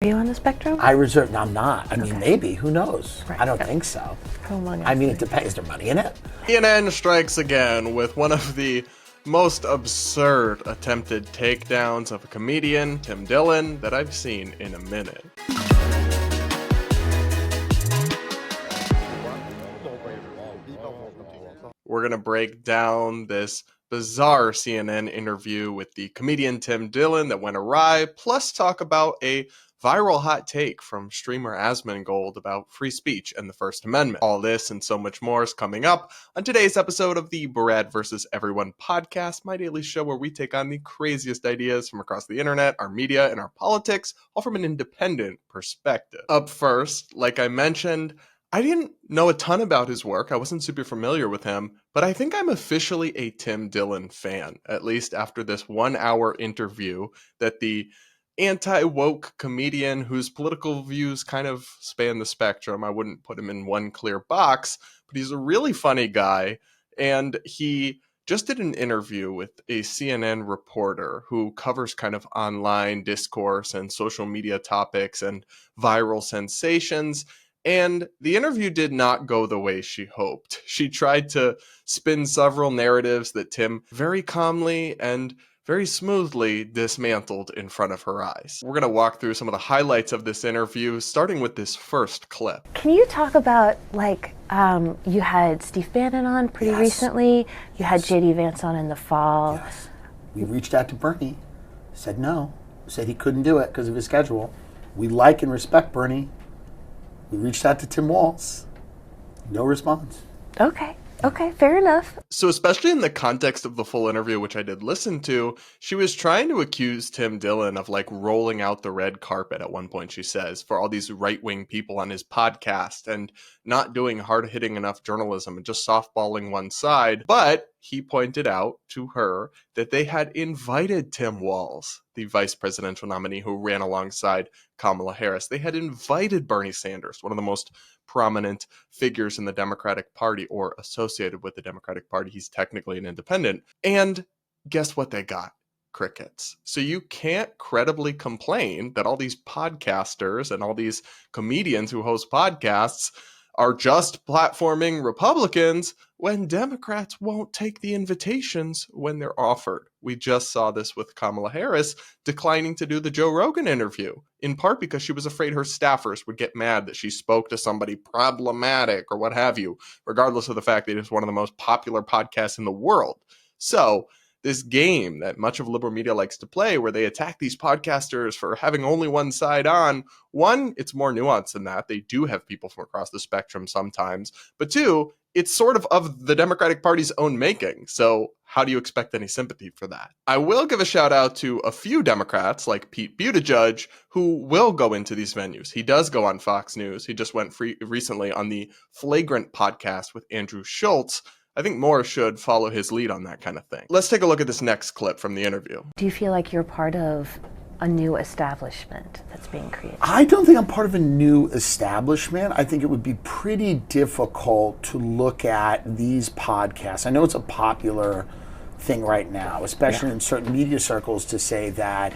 you on the spectrum? No, I'm not. I mean, maybe. Who knows? Right. I don't think so. Among I mean, us. it depends. Is there money in it? CNN strikes again with one of the most absurd attempted takedowns of a comedian, Tim Dillon, that I've seen in a minute. We're going to break down this bizarre CNN interview with the comedian Tim Dillon that went awry, plus talk about a viral hot take from streamer Asmongold about free speech and the First Amendment. All this and so much more is coming up on today's episode of the Brad vs. Everyone podcast, my daily show where we take on the craziest ideas from across the internet, our media, and our politics, all from an independent perspective. Up first, like I mentioned, I didn't know a ton about his work. I wasn't super familiar with him, but I think I'm officially a Tim Dillon fan, at least after this 1 hour interview that the anti-woke comedian whose political views kind of span the spectrum. I wouldn't put him in one clear box, but he's a really funny guy. And he just did an interview with a CNN reporter who covers kind of online discourse and social media topics and viral sensations. And the interview did not go the way she hoped. She tried to spin several narratives that Tim very calmly and very smoothly dismantled in front of her eyes. We're going to walk through some of the highlights of this interview, starting with this first clip. Can you talk about, you had Steve Bannon on pretty recently, you had J.D. Vance on in the fall. Yes. We reached out to Bernie, said no, said he couldn't do it because of his schedule. We like and respect Bernie. We reached out to Tim Walz. No response. Okay, fair enough. So especially in the context of the full interview, which I did listen to, she was trying to accuse Tim Dillon of rolling out the red carpet at one point, she says, for all these right-wing people on his podcast and not doing hard-hitting enough journalism and just softballing one side. But he pointed out to her that they had invited Tim Walz, the vice presidential nominee who ran alongside Kamala Harris. They had invited Bernie Sanders, one of the most prominent figures in the Democratic Party or associated with the Democratic Party. He's technically an independent. And guess what they got? Crickets. So you can't credibly complain that all these podcasters and all these comedians who host podcasts are just platforming Republicans when Democrats won't take the invitations when they're offered. We just saw this with Kamala Harris declining to do the Joe Rogan interview, in part because she was afraid her staffers would get mad that she spoke to somebody problematic or what have you, regardless of the fact that it's one of the most popular podcasts in the world. So this game that much of liberal media likes to play where they attack these podcasters for having only one side on, one, it's more nuanced than that. They do have people from across the spectrum sometimes. But two, it's sort of the Democratic Party's own making. So how do you expect any sympathy for that? I will give a shout out to a few Democrats like Pete Buttigieg who will go into these venues. He does go on Fox News. He just went recently on the Flagrant podcast with Andrew Schultz. I think more should follow his lead on that kind of thing. Let's take a look at this next clip from the interview. Do you feel like you're part of a new establishment that's being created? I don't think I'm part of a new establishment. I think it would be pretty difficult to look at these podcasts. I know it's a popular thing right now, especially in certain media circles, to say that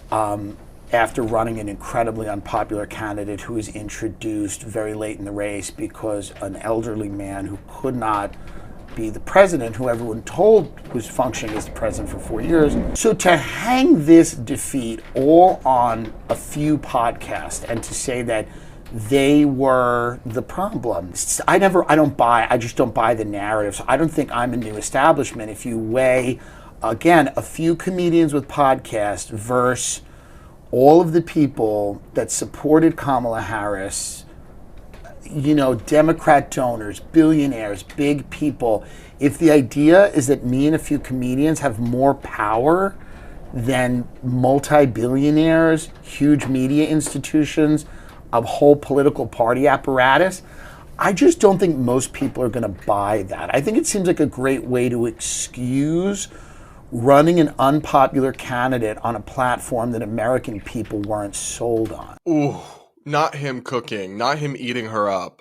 after running an incredibly unpopular candidate who was introduced very late in the race because an elderly man who could not be the president, who everyone told was functioning as the president for 4 years. So to hang this defeat all on a few podcasts and to say that they were the problem, I just don't buy the narrative. So I don't think I'm a new establishment. If you weigh, again, a few comedians with podcasts versus all of the people that supported Kamala Harris, Democrat donors, billionaires, big people. If the idea is that me and a few comedians have more power than multi-billionaires, huge media institutions, a whole political party apparatus, I just don't think most people are going to buy that. I think it seems like a great way to excuse running an unpopular candidate on a platform that American people weren't sold on. Ooh. Not him cooking, not him eating her up.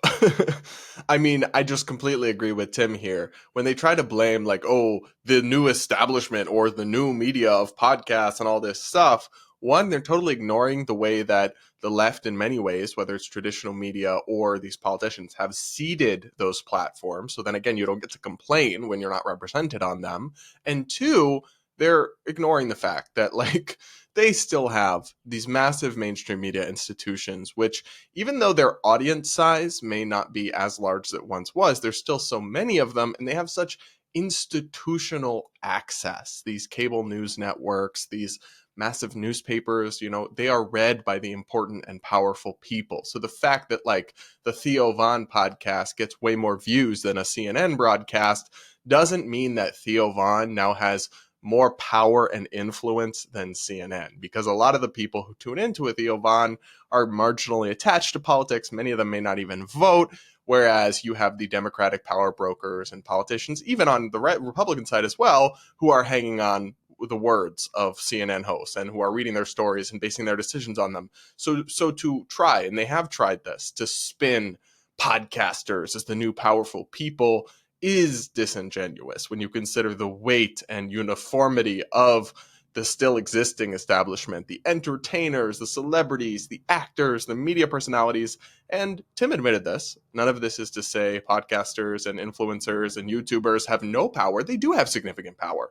I mean, I just completely agree with Tim here. When they try to blame the new establishment or the new media of podcasts and all this stuff, one, they're totally ignoring the way that the left in many ways, whether it's traditional media or these politicians, have seeded those platforms. So then again, you don't get to complain when you're not represented on them. And two, they're ignoring the fact that like they still have these massive mainstream media institutions, which even though their audience size may not be as large as it once was, there's still so many of them, and they have such institutional access. These cable news networks, these massive newspapers, they are read by the important and powerful people. So the fact that like the Theo Von podcast gets way more views than a CNN broadcast doesn't mean that Theo Von now has more power and influence than CNN, because a lot of the people who tune into a Theo Von are marginally attached to politics. Many of them may not even vote, whereas you have the Democratic power brokers and politicians, even on the Republican side as well, who are hanging on the words of CNN hosts and who are reading their stories and basing their decisions on them. So to try, and they have tried this, to spin podcasters as the new powerful people is disingenuous when you consider the weight and uniformity of the still existing establishment, the entertainers, the celebrities, the actors, the media personalities. And Tim admitted this. None of this is to say podcasters and influencers and YouTubers have no power. They do have significant power.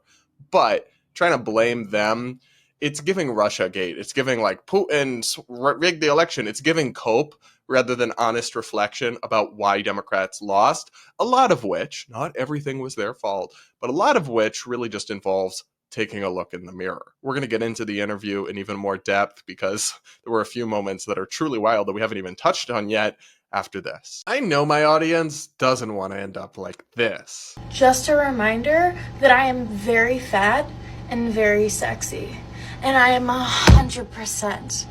But trying to blame them, it's giving Russiagate. It's giving like Putin rigged the election. It's giving cope rather than honest reflection about why Democrats lost, a lot of which, not everything was their fault, but a lot of which really just involves taking a look in the mirror. We're going to get into the interview in even more depth because there were a few moments that are truly wild that we haven't even touched on yet after this. I know my audience doesn't want to end up like this. Just a reminder that I am very fat and very sexy, and I am 100%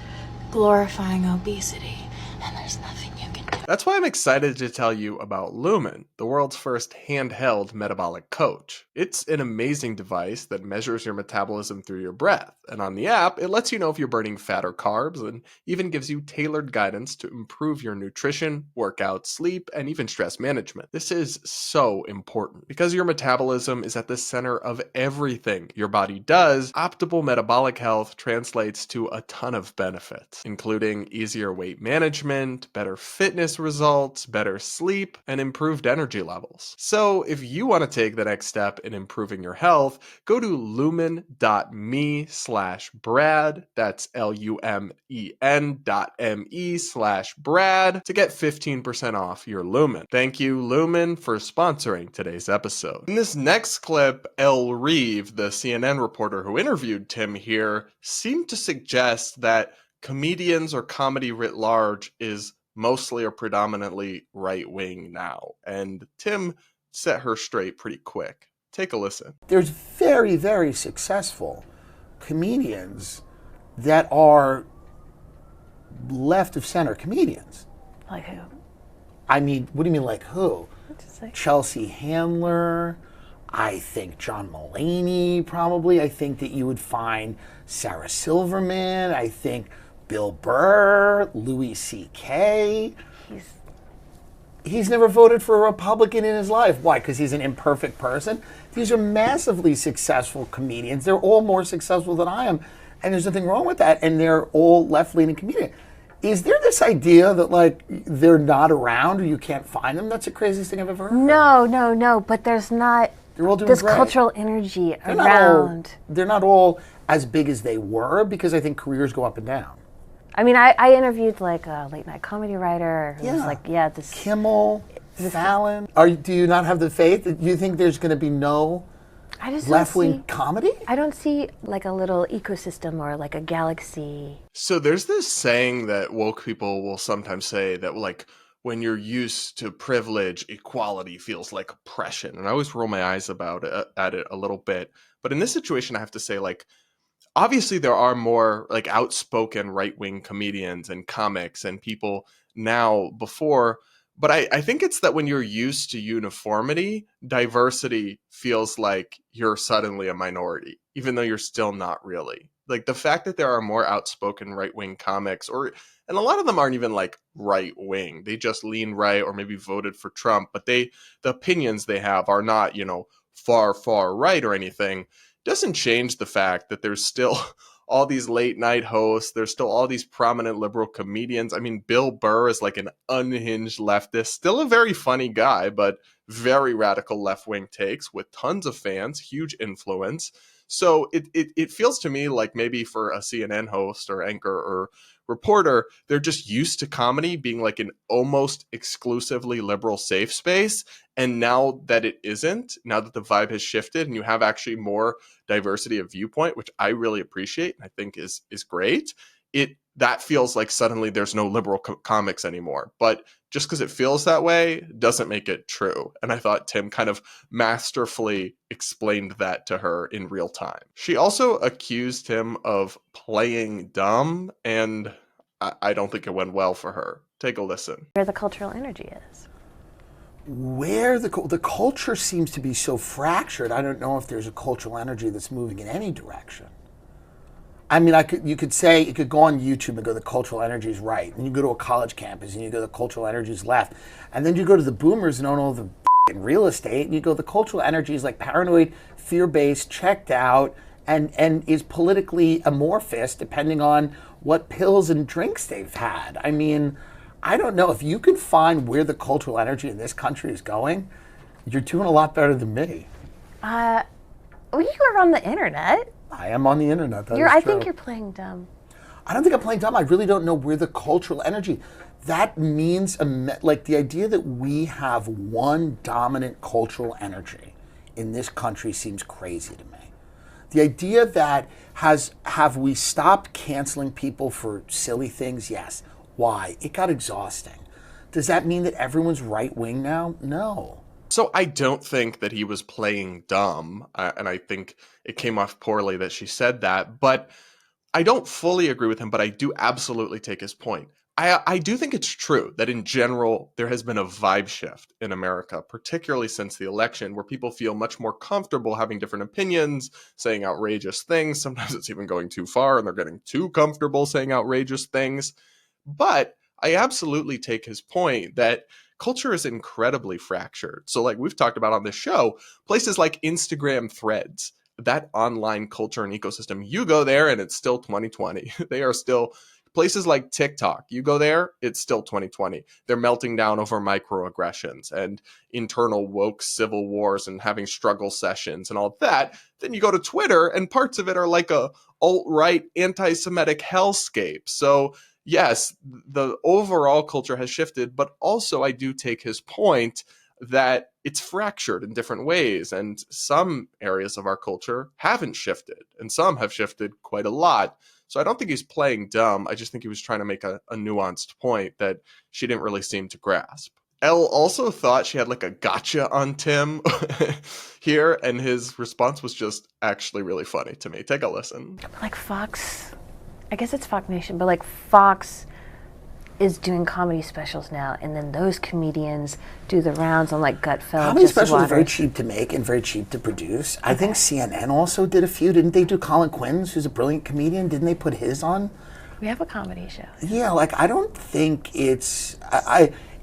glorifying obesity, and there's nothing you can do. That's why I'm excited to tell you about Lumen, the world's first handheld metabolic coach. It's an amazing device that measures your metabolism through your breath, and on the app, it lets you know if you're burning fat or carbs, and even gives you tailored guidance to improve your nutrition, workout, sleep, and even stress management. This is so important because your metabolism is at the center of everything your body does. Optimal metabolic health translates to a ton of benefits, including easier weight management, better fitness results, better sleep, and improved energy levels. So if you want to take the next step in improving your health, go to lumen.me/Brad. That's lumen.me/Brad to get 15% off your Lumen. Thank you, Lumen, for sponsoring today's episode. In this next clip, El Reeve, the CNN reporter who interviewed Tim here, seemed to suggest that comedians or comedy writ large is mostly or predominantly right-wing now. And Tim set her straight pretty quick. Take a listen. There's very, very successful comedians that are left of center comedians. Like who? I mean, what do you mean like who? Just like, Chelsea Handler, I think John Mulaney probably. I think that you would find Sarah Silverman. I think Bill Burr, Louis C.K. He's never voted for a Republican in his life. Why? Because he's an imperfect person? These are massively successful comedians. They're all more successful than I am. And there's nothing wrong with that. And they're all left-leaning comedians. Is there this idea that, like, they're not around or you can't find them? That's the craziest thing I've ever heard. No. But there's not They're all doing this great. cultural energy They're around. they're not all as big as they were because I think careers go up and down. I mean, I interviewed like a late night comedy writer who was like, this Kimmel, Fallon. Do you not have the faith? Do you think there's going to be no I just left-wing comedy? I don't see like a little ecosystem or like a galaxy. So there's this saying that woke people will sometimes say that like when you're used to privilege, equality feels like oppression. And I always roll my eyes at it a little bit. But in this situation, I have to say, like, obviously there are more like outspoken right-wing comedians and comics and people now before, but I think it's that when you're used to uniformity, diversity feels like you're suddenly a minority, even though you're still not really. Like the fact that there are more outspoken right-wing comics, and a lot of them aren't even like right-wing, they just lean right or maybe voted for Trump, but the opinions they have are not, far right or anything, doesn't change the fact that there's still all these late night hosts. There's still all these prominent liberal comedians. I mean, Bill Burr is like an unhinged leftist, still a very funny guy, but very radical left-wing takes with tons of fans, huge influence. So it feels to me like maybe for a CNN host or anchor or reporter, they're just used to comedy being like an almost exclusively liberal safe space. And now that it isn't, now that the vibe has shifted and you have actually more diversity of viewpoint, which I really appreciate and I think is great, that feels like suddenly there's no liberal comics anymore. But just because it feels that way doesn't make it true. And I thought Tim kind of masterfully explained that to her in real time. She also accused him of playing dumb, and I don't think it went well for her. Take a listen. Where the cultural energy is. Where the culture seems to be so fractured, I don't know if there's a cultural energy that's moving in any direction. I mean, you could go on YouTube and go, the cultural energy is right. And you go to a college campus and you go, the cultural energy is left. And then you go to the boomers and own all the real estate and you go, the cultural energy is like paranoid, fear-based, checked out, and is politically amorphous depending on what pills and drinks they've had. I mean, I don't know. If you could find where the cultural energy in this country is going, you're doing a lot better than me. You are on the internet. I am on the internet. I think you're playing dumb. I don't think I'm playing dumb. I really don't know where the cultural energy. That means like the idea that we have one dominant cultural energy in this country seems crazy to me. The idea that have we stopped canceling people for silly things? Yes. Why? It got exhausting. Does that mean that everyone's right wing now? No. So I don't think that he was playing dumb, and I think it came off poorly that she said that, but I don't fully agree with him, but I do absolutely take his point. I do think it's true that in general, there has been a vibe shift in America, particularly since the election, where people feel much more comfortable having different opinions, saying outrageous things. Sometimes it's even going too far and they're getting too comfortable saying outrageous things. But I absolutely take his point that culture is incredibly fractured. So like we've talked about on this show, places like Instagram Threads, that online culture and ecosystem, you go there and it's still 2020. They are still places like TikTok. You go there, it's still 2020. They're melting down over microaggressions and internal woke civil wars and having struggle sessions and all that. Then you go to Twitter and parts of it are like a alt-right anti-Semitic hellscape. So yes, the overall culture has shifted, but also I do take his point that it's fractured in different ways, and some areas of our culture haven't shifted, and some have shifted quite a lot. So I don't think he's playing dumb. I just think he was trying to make a nuanced point that she didn't really seem to grasp. Elle also thought she had like a gotcha on Tim here, and his response was just actually really funny to me. Take a listen. Like Fox, I guess it's Fox Nation, but like Fox is doing comedy specials now, and then those comedians do the rounds on like Gutfeld. Comedy specials are very cheap to make and very cheap to produce. Okay. I think CNN also did a few. Didn't they do Colin Quinn's, who's a brilliant comedian? Didn't they put his on? We have a comedy show. Yeah, like I don't think it's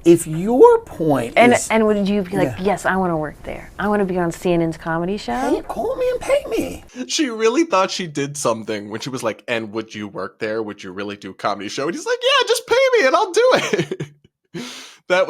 if your point is... And would you be like, yes, I want to work there. I want to be on CNN's comedy show? Hey, call me and pay me. She really thought she did something when she was like, and would you work there? Would you really do a comedy show? And he's like, yeah, just pay me and I'll do it. That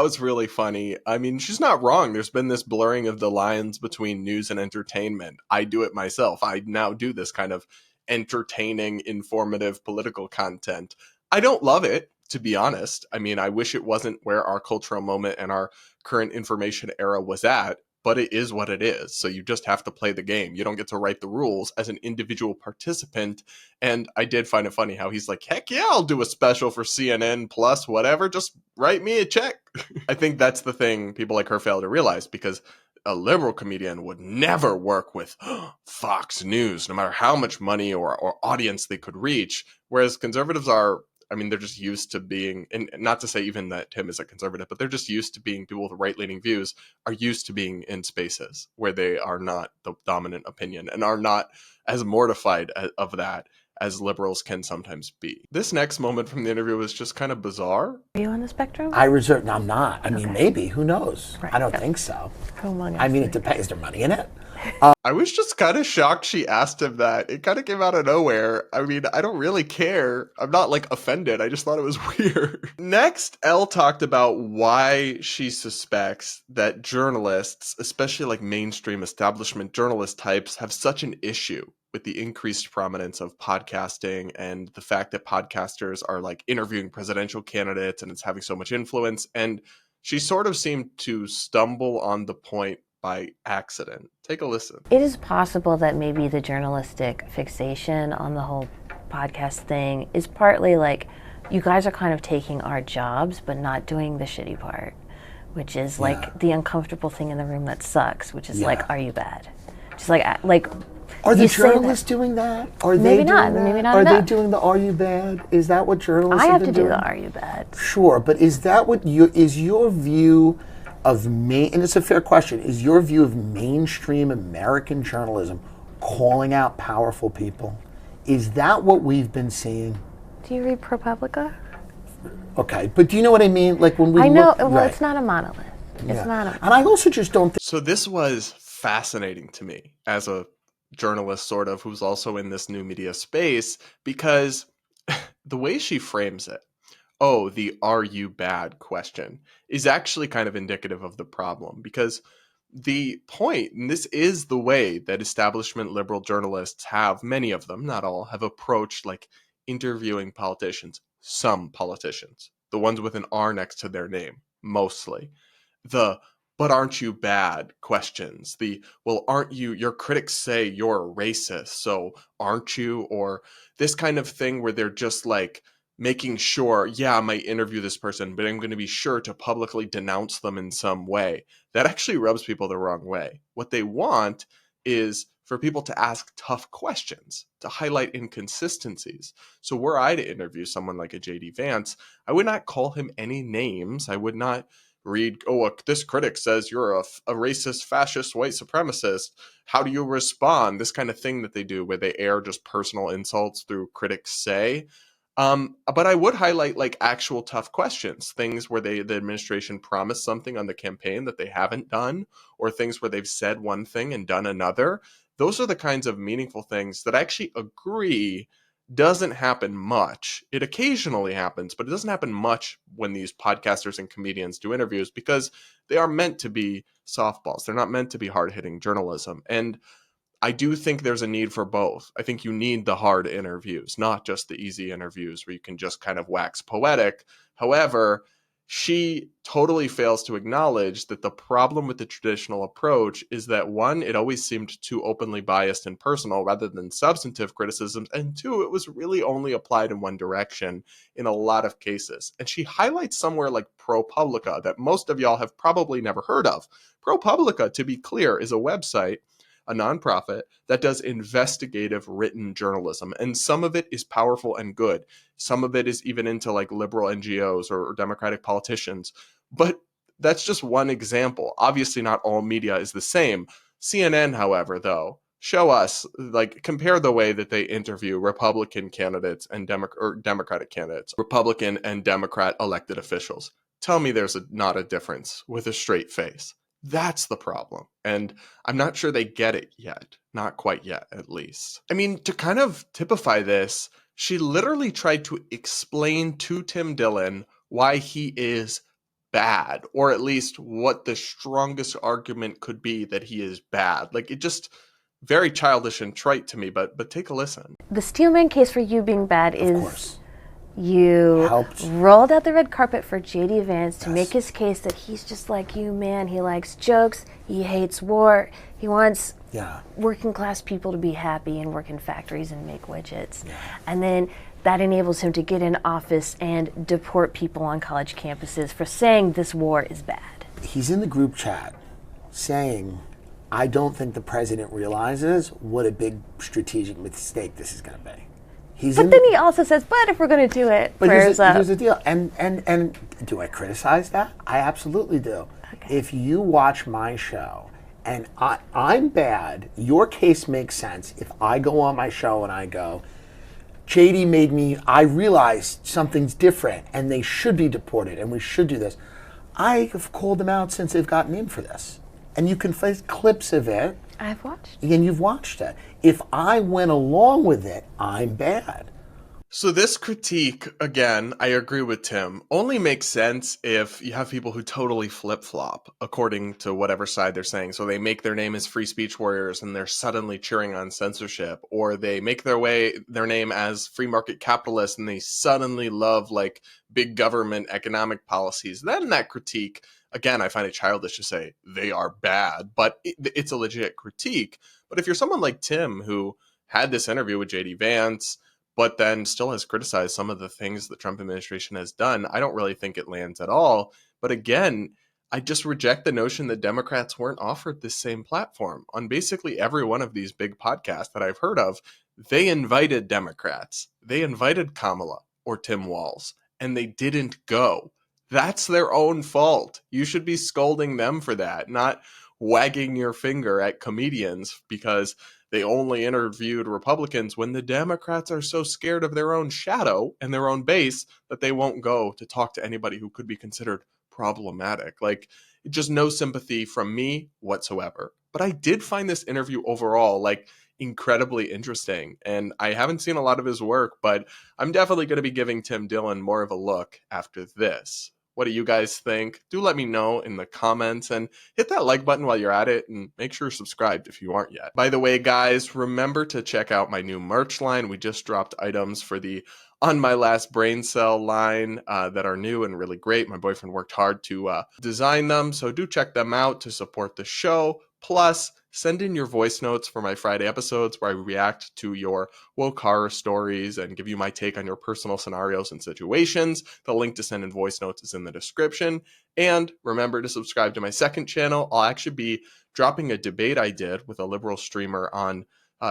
was really funny. I mean, she's not wrong. There's been this blurring of the lines between news and entertainment. I do it myself. I now do this kind of entertaining, informative, political content. I don't love it, to be honest. I mean, I wish it wasn't where our cultural moment and our current information era was at, but it is what it is. So you just have to play the game. You don't get to write the rules as an individual participant. And I did find it funny how he's like, heck yeah, I'll do a special for CNN plus whatever. Just write me a check. I think that's the thing people like her fail to realize, because a liberal comedian would never work with Fox News, no matter how much money or audience they could reach. Whereas conservatives are, I mean, they're just used to being, and not to say even that Tim is a conservative, but they're just used to being, people with right-leaning views are used to being in spaces where they are not the dominant opinion and are not as mortified of that as liberals can sometimes be. This next moment from the interview was just kind of bizarre. Are you on the spectrum? No, I'm not. I mean, maybe. Who knows? Right. I don't think so. Who among us? I mean, it depends. Is there money in it? I was just kind of shocked she asked him that. It kind of came out of nowhere. I mean, I don't really care. I'm not like offended. I just thought it was weird. Next, Elle talked about why she suspects that journalists, especially like mainstream establishment journalist types, have such an issue with the increased prominence of podcasting and the fact that podcasters are like interviewing presidential candidates and it's having so much influence. And she sort of seemed to stumble on the point by accident. Take a listen. It is possible that maybe the journalistic fixation on the whole podcast thing is partly like, you guys are kind of taking our jobs, but not doing the shitty part, which is like the uncomfortable thing in the room that sucks, which is like, are you bad? Just like are the journalists doing that? Are maybe they not. doing that? Maybe not. Are enough. they doing the "Are you bad"? Is that what journalists? I have to been do doing? the "Are you bad"? Sure, but is that what is your view of and it's a fair question, is your view of mainstream American journalism calling out powerful people? Is that what we've been seeing? Do you read ProPublica? Okay, but do you know what I mean? Like when we I know, look, well, it's not a monolith. It's not a And I also just don't think... So this was fascinating to me as a journalist, sort of, who's also in this new media space, because the way she frames it, the "are you bad" question, is actually kind of indicative of the problem, because the point, and this is the way that establishment liberal journalists have, many of them, not all, have approached like interviewing politicians. Some politicians, the ones with an R next to their name, mostly. The "but aren't you bad" questions, the "well, aren't you, your critics say you're a racist, so aren't you?" Or this kind of thing where they're just like making sure, I might interview this person, but I'm going to be sure to publicly denounce them in some way. That actually rubs people the wrong way. What they want is for people to ask tough questions, to highlight inconsistencies. So were I to interview someone like a J.D. Vance, I would not call him any names. I would not read, this critic says you're a racist, fascist, white supremacist. How do you respond? This kind of thing that they do where they air just personal insults through critics say. But I would highlight like actual tough questions, things where the administration promised something on the campaign that they haven't done, or things where they've said one thing and done another. Those are the kinds of meaningful things that I actually agree doesn't happen much. It occasionally happens, but it doesn't happen much when these podcasters and comedians do interviews, because they are meant to be softballs. They're not meant to be hard-hitting journalism. And I do think there's a need for both. I think you need the hard interviews, not just the easy interviews where you can just kind of wax poetic. However, she totally fails to acknowledge that the problem with the traditional approach is that, one, it always seemed too openly biased and personal rather than substantive criticisms, and two, it was really only applied in one direction in a lot of cases. And she highlights somewhere like ProPublica that most of y'all have probably never heard of. ProPublica, to be clear, is a website, a nonprofit that does investigative written journalism. And some of it is powerful and good. Some of it is even into like liberal NGOs or Democratic politicians. But that's just one example. Obviously, not all media is the same. CNN, however, though, show us, like, compare the way that they interview Republican candidates and Democratic candidates, Republican and Democrat elected officials. Tell me there's not a difference with a straight face. That's the problem. And I'm not sure they get it yet. Not quite yet, at least. I mean, to kind of typify this, she literally tried to explain to Tim Dillon why he is bad, or at least what the strongest argument could be that he is bad. Like, it just very childish and trite to me, but take a listen. The Steelman case for you being bad is... Of course. You Helped. rolled out the red carpet for J.D. Vance to make his case that he's just like you, man. He likes jokes. He hates war. He wants working class people to be happy and work in factories and make widgets. Yeah. And then that enables him to get in office and deport people on college campuses for saying this war is bad. He's in the group chat saying, I don't think the president realizes what a big strategic mistake this is going to be. But then he also says, but if we're going to do it, prayers up. Here's the deal. And do I criticize that? I absolutely do. Okay. If you watch my show and I'm bad, your case makes sense. If I go on my show and I go, JD I realized something's different and they should be deported and we should do this. I have called them out since they've gotten in for this. And you can find clips of it. I've watched. And you've watched it. If I went along with it, I'm bad. So this critique, again, I agree with Tim, only makes sense if you have people who totally flip-flop according to whatever side they're saying. So they make their name as free speech warriors and they're suddenly cheering on censorship, or they make their name as free market capitalists and they suddenly love like big government economic policies. Then that critique, again, I find it childish to say they are bad, but it's a legit critique. But if you're someone like Tim who had this interview with JD Vance, but then still has criticized some of the things the Trump administration has done, I don't really think it lands at all. But again, I just reject the notion that Democrats weren't offered this same platform. On basically every one of these big podcasts that I've heard of, they invited Democrats. They invited Kamala or Tim Walz, and they didn't go. That's their own fault. You should be scolding them for that, not wagging your finger at comedians because they only interviewed Republicans when the Democrats are so scared of their own shadow and their own base that they won't go to talk to anybody who could be considered problematic. Like, just no sympathy from me whatsoever. But I did find this interview overall, like, incredibly interesting. And I haven't seen a lot of his work, but I'm definitely going to be giving Tim Dillon more of a look after this. What do you guys think? Do let me know in the comments and hit that like button while you're at it and make sure you're subscribed if you aren't yet. By the way, guys, remember to check out my new merch line. We just dropped items for the On My Last Brain Cell line that are new and really great. My boyfriend worked hard to design them, so do check them out to support the show. Plus, send in your voice notes for my Friday episodes where I react to your woke horror stories and give you my take on your personal scenarios and situations. The link to send in voice notes is in the description. And remember to subscribe to my second channel. I'll actually be dropping a debate I did with a liberal streamer on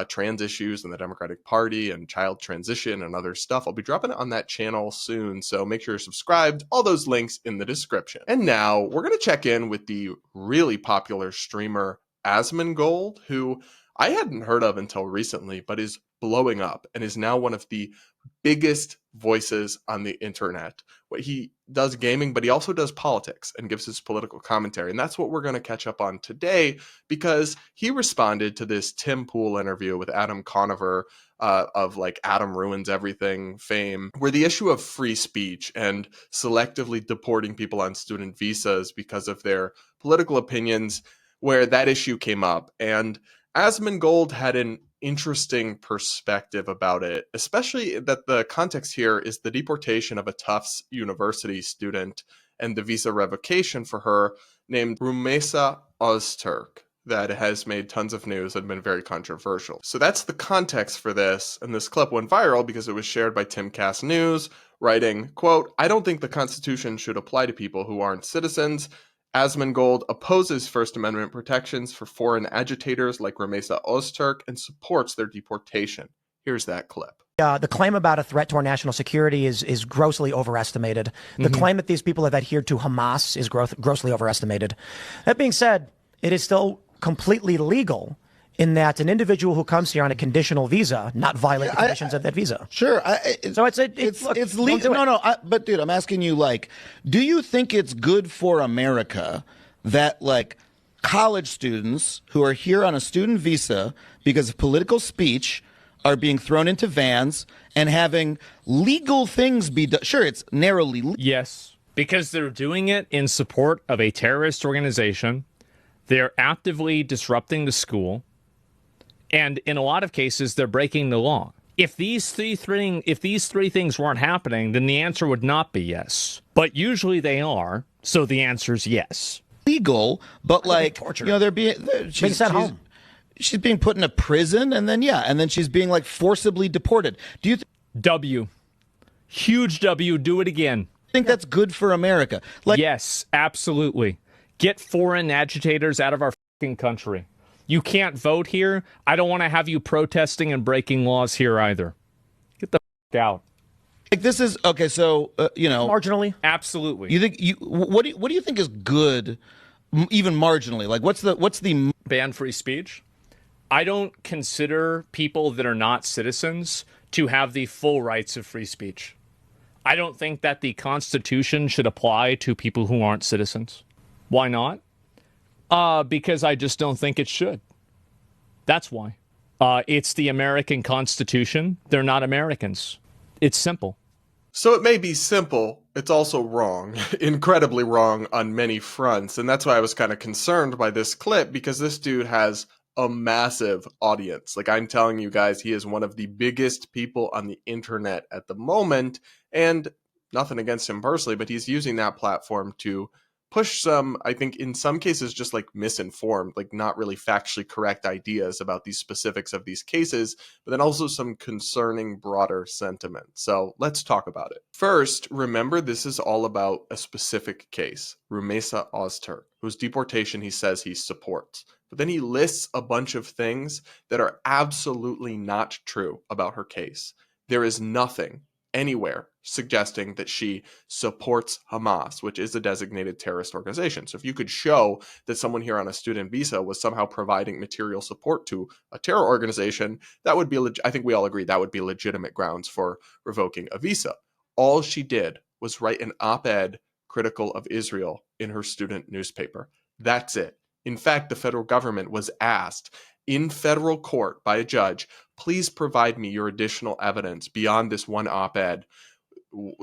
trans issues in the Democratic Party and child transition and other stuff. I'll be dropping it on that channel soon, so make sure you're subscribed. All those links in the description. And now we're going to check in with the really popular streamer Asmongold, who I hadn't heard of until recently, but is blowing up and is now one of the biggest voices on the internet. He does gaming, but he also does politics and gives his political commentary. And that's what we're going to catch up on today, because he responded to this Tim Pool interview with Adam Conover of like Adam Ruins Everything fame, where the issue of free speech and selectively deporting people on student visas because of their political opinions, where that issue came up. And Asmongold had an interesting perspective about it, especially that the context here is the deportation of a Tufts University student and the visa revocation for her named Rumeysa Öztürk that has made tons of news and been very controversial. So that's the context for this, and this clip went viral because it was shared by Timcast News, writing, quote, "I don't think the Constitution should apply to people who aren't citizens. Asmongold opposes First Amendment protections for foreign agitators like Rumeysa Öztürk and supports their deportation." Here's that clip. The claim about a threat to our national security is grossly overestimated. The claim that these people have adhered to Hamas is grossly overestimated. That being said, it is still completely legal in that an individual who comes here on a conditional visa not violate the conditions of that visa. Sure. So it's legal. No. But dude, I'm asking you, like, do you think it's good for America that like college students who are here on a student visa because of political speech are being thrown into vans and having legal things be done? Sure, it's narrowly. Yes, because they're doing it in support of a terrorist organization. They're actively disrupting the school. And in a lot of cases, they're breaking the law. If these three things weren't happening, then the answer would not be yes. But usually they are, so the answer is yes. Legal, but like, torture. you know, they're being she's at home. She's being put in a prison, and then she's being like forcibly deported. Do you W, huge W? Do it again. think that's good for America? Like, yes, absolutely. Get foreign agitators out of our fucking country. You can't vote here. I don't want to have you protesting and breaking laws here either. Get the fuck out. like this is okay. So you know, Marginally. Absolutely. you think what do you think is good, even marginally? Like, what's the Ban free speech. I don't consider people that are not citizens to have the full rights of free speech. I don't think that the Constitution should apply to people who aren't citizens. Why not? Because I just don't think it should. That's why. It's the American Constitution. They're not Americans. It's simple. So it may be simple, it's also wrong, incredibly wrong on many fronts. And that's why I was kind of concerned by this clip, because this dude has a massive audience. Like, I'm telling you guys, he is one of the biggest people on the internet at the moment. And nothing against him personally, but he's using that platform to push some, I think in some cases, just like misinformed, like not really factually correct ideas about these specifics of these cases, but then also some concerning broader sentiment. So let's talk about it. First, remember this is all about a specific case, Rumeysa Ozturk, whose deportation he says he supports. But then he lists a bunch of things that are absolutely not true about her case. There is nothing anywhere suggesting that she supports Hamas, which is a designated terrorist organization. So if you could show that someone here on a student visa was somehow providing material support to a terror organization, that would be, I think we all agree, that would be legitimate grounds for revoking a visa. All she did was write an op-ed critical of Israel in her student newspaper. That's it. In fact, the federal government was asked in federal court by a judge, please provide me your additional evidence beyond this one op-ed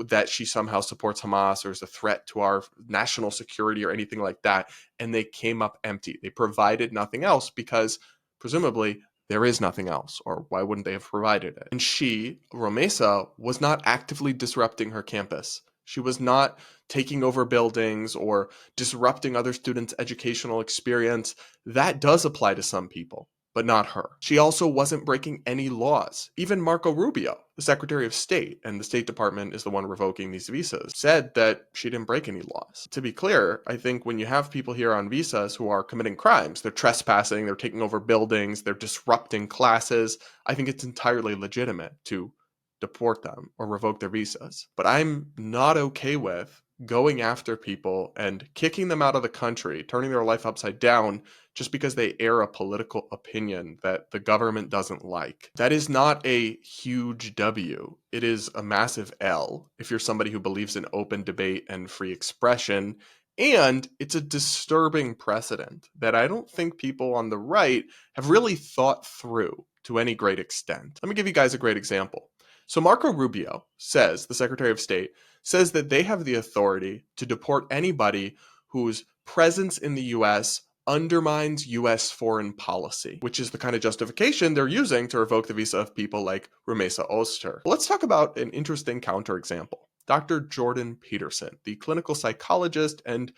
that she somehow supports Hamas or is a threat to our national security or anything like that. And they came up empty. They provided nothing else because presumably there is nothing else, or why wouldn't they have provided it? And she, Rumeysa, was not actively disrupting her campus. She was not taking over buildings or disrupting other students' educational experience. That does apply to some people, but not her. She also wasn't breaking any laws. Even Marco Rubio, the Secretary of State, and the State Department is the one revoking these visas, said that she didn't break any laws. To be clear, I think when you have people here on visas who are committing crimes, they're trespassing, they're taking over buildings, they're disrupting classes, I think it's entirely legitimate to deport them or revoke their visas. But I'm not okay with going after people and kicking them out of the country, turning their life upside down just because they air a political opinion that the government doesn't like. That is not a huge W. It is a massive L if you're somebody who believes in open debate and free expression. And it's a disturbing precedent that I don't think people on the right have really thought through to any great extent. Let me give you guys a great example. So Marco Rubio says, the Secretary of State, says that they have the authority to deport anybody whose presence in the U.S. undermines U.S. foreign policy, which is the kind of justification they're using to revoke the visa of people like Rumeysa Ozturk. Let's talk about an interesting counterexample. Dr. Jordan Peterson, the clinical psychologist and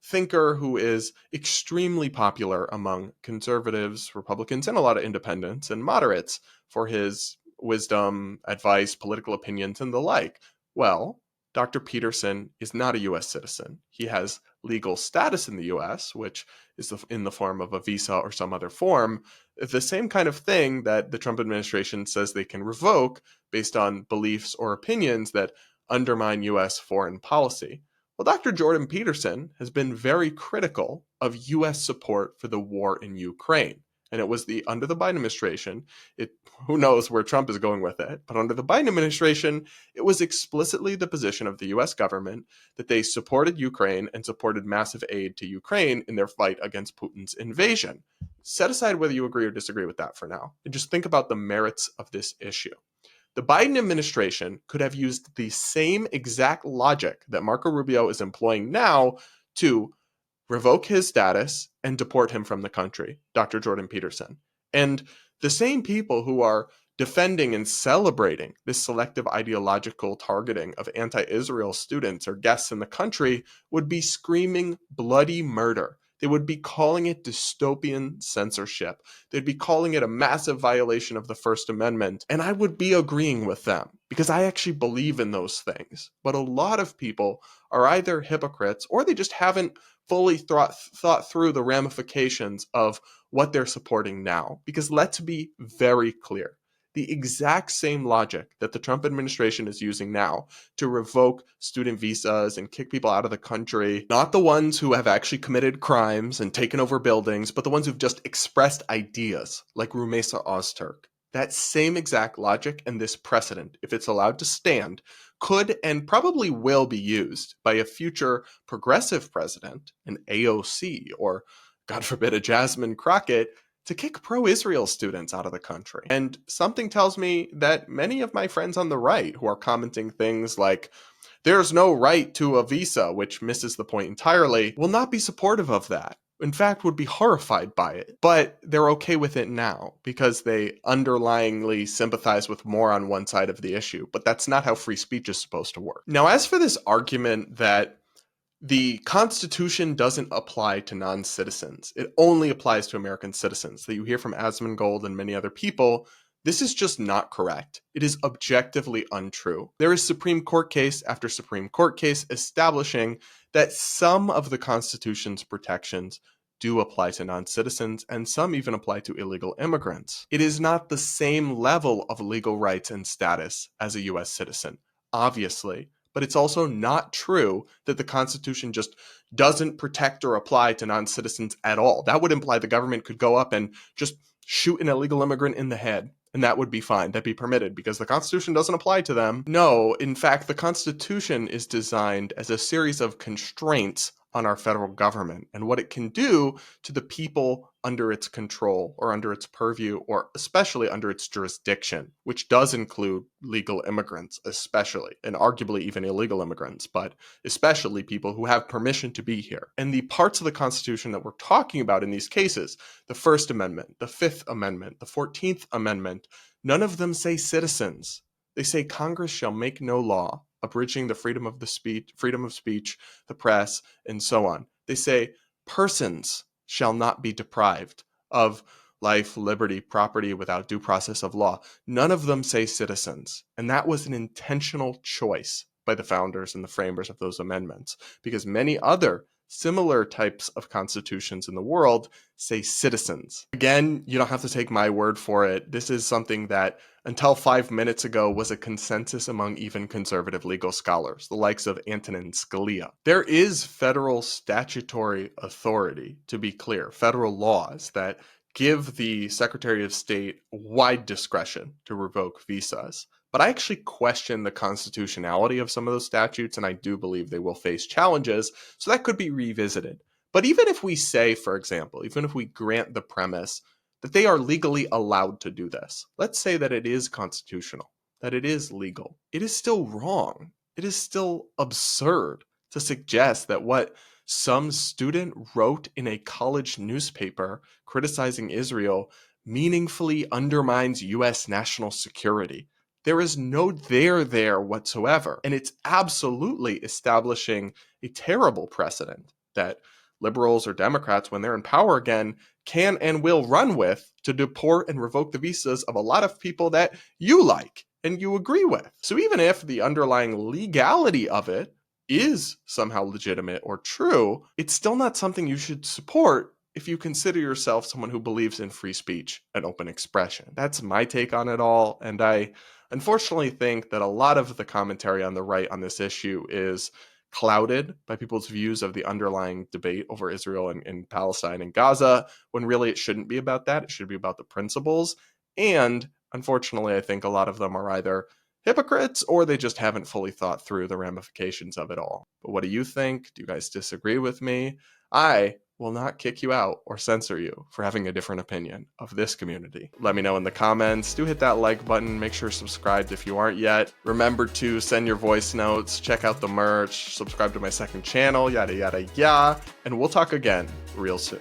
thinker who is extremely popular among conservatives, Republicans, and a lot of independents and moderates for his wisdom, advice, political opinions, and the like. Well, Dr. Peterson is not a U.S. citizen. He has legal status in the U.S., which is in the form of a visa or some other form, the same kind of thing that the Trump administration says they can revoke based on beliefs or opinions that undermine U.S. foreign policy. Well, Dr. Jordan Peterson has been very critical of U.S. support for the war in Ukraine. And it was under the Biden administration, who knows where Trump is going with it, but under the Biden administration, it was explicitly the position of the U.S. government that they supported Ukraine and supported massive aid to Ukraine in their fight against Putin's invasion. Set aside whether you agree or disagree with that for now, and just think about the merits of this issue. The Biden administration could have used the same exact logic that Marco Rubio is employing now to revoke his status and deport him from the country, Dr. Jordan Peterson. And the same people who are defending and celebrating this selective ideological targeting of anti-Israel students or guests in the country would be screaming bloody murder. They would be calling it dystopian censorship. They'd be calling it a massive violation of the First Amendment. And I would be agreeing with them because I actually believe in those things. But a lot of people are either hypocrites or they just haven't fully thought through the ramifications of what they're supporting now. Because let's be very clear. The exact same logic that the Trump administration is using now to revoke student visas and kick people out of the country, not the ones who have actually committed crimes and taken over buildings, but the ones who've just expressed ideas, like Rumeysa Ozturk. That same exact logic and this precedent, if it's allowed to stand, could and probably will be used by a future progressive president, an AOC, or God forbid a Jasmine Crockett, to kick pro-Israel students out of the country. And something tells me that many of my friends on the right who are commenting things like, there's no right to a visa, which misses the point entirely, will not be supportive of that. In fact, would be horrified by it. But they're okay with it now because they underlyingly sympathize with more on one side of the issue. But that's not how free speech is supposed to work. Now, as for this argument that the Constitution doesn't apply to non-citizens, it only applies to American citizens, that you hear from Asmongold and many other people, this is just not correct. It is objectively untrue. There is Supreme Court case after Supreme Court case establishing that some of the Constitution's protections do apply to non-citizens, and some even apply to illegal immigrants. It is not the same level of legal rights and status as a U.S. citizen, obviously, but it's also not true that the Constitution just doesn't protect or apply to non-citizens at all. That would imply the government could go up and just shoot an illegal immigrant in the head, and that would be fine. That'd be permitted because the Constitution doesn't apply to them. No, in fact, the Constitution is designed as a series of constraints on our federal government and what it can do to the people under its control or under its purview or especially under its jurisdiction, which does include legal immigrants, especially, and arguably even illegal immigrants, but especially people who have permission to be here. And the parts of the Constitution that we're talking about in these cases, the First Amendment, the Fifth Amendment, the 14th Amendment, none of them say citizens. They say Congress shall make no law abridging the freedom of speech, the press, and so on. They say persons shall not be deprived of life, liberty, property without due process of law. None of them say citizens. And that was an intentional choice by the founders and the framers of those amendments, because many other similar types of constitutions in the world say citizens. Again, you don't have to take my word for it. This is something that until 5 minutes ago was a consensus among even conservative legal scholars, the likes of Antonin Scalia. There is federal statutory authority, to be clear, federal laws that give the Secretary of State wide discretion to revoke visas. But I actually question the constitutionality of some of those statutes, and I do believe they will face challenges, so that could be revisited. But even if we say, for example, even if we grant the premise that they are legally allowed to do this, let's say that it is constitutional, that it is legal, it is still wrong. It is still absurd to suggest that what some student wrote in a college newspaper criticizing Israel meaningfully undermines U.S. national security. There is no there whatsoever. And it's absolutely establishing a terrible precedent that liberals or Democrats, when they're in power again, can and will run with to deport and revoke the visas of a lot of people that you like and you agree with. So even if the underlying legality of it is somehow legitimate or true, it's still not something you should support if you consider yourself someone who believes in free speech and open expression. That's my take on it all, and I unfortunately think that a lot of the commentary on the right on this issue is clouded by people's views of the underlying debate over Israel and Palestine and Gaza, when really it shouldn't be about that. It should be about the principles. And unfortunately, I think a lot of them are either hypocrites or they just haven't fully thought through the ramifications of it all. But what do you think? Do you guys disagree with me? I will not kick you out or censor you for having a different opinion of this community. Let me know in the comments. Do hit that like button. Make sure you're subscribed if you aren't yet. Remember to send your voice notes, check out the merch, subscribe to my second channel, yada, yada, yada. And we'll talk again real soon.